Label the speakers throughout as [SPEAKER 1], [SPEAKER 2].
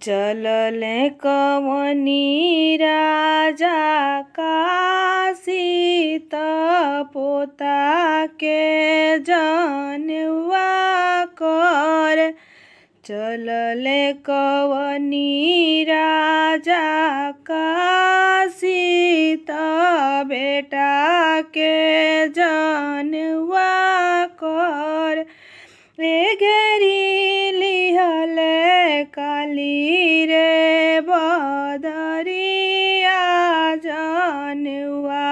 [SPEAKER 1] चलले कवनी राजा काशी त पोता के जनवा कर। चलले कवनी राजा काशी त बेटा के जनवा कर। ए घेरी लिहले काली रे बदरिया जनवा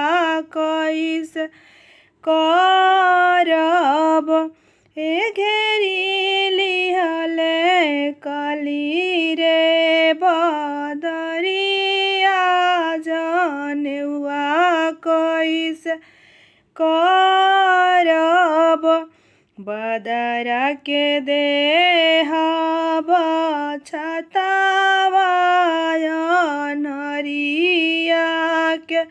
[SPEAKER 1] कैसे करब। ए घेरी लिहले काली रे बदरिया जनवा कैसे करब। बदरा के देहब छतवा नरिया के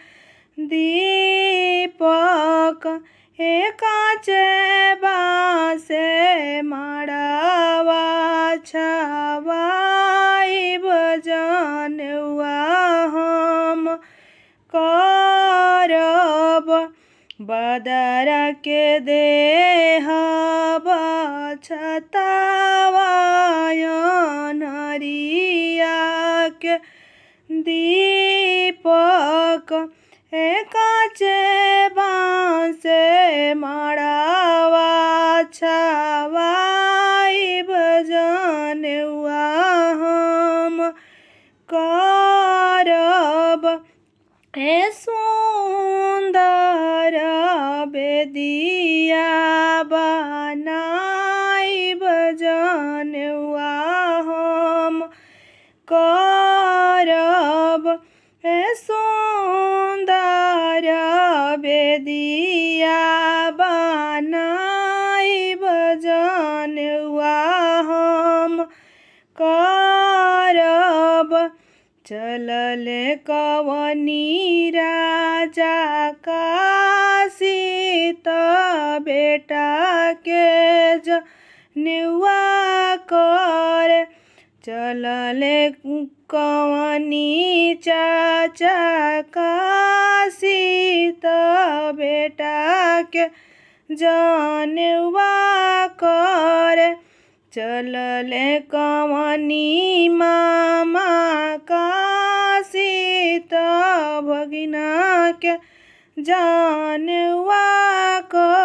[SPEAKER 1] दीपक। हे काचे बासे मड़वा छवाइब जनवा हम करब। बदरा के देहब छतवा नरिया के दीपक। हे काचे बासे मड़वा छवाइब जनवा हम करब। हे सुंदर बेदिया बनाइब जनवा हम करब। हे सुंदर बेदिया बनाइब जनवा हम करब। चलले कवनी राजा काशी त बेटा के जनवा कर। चलले कवनी चाचा काशी त बेटा के जनवा कर। चलले कवनी मामा काशी त भगिना के जनवा कर।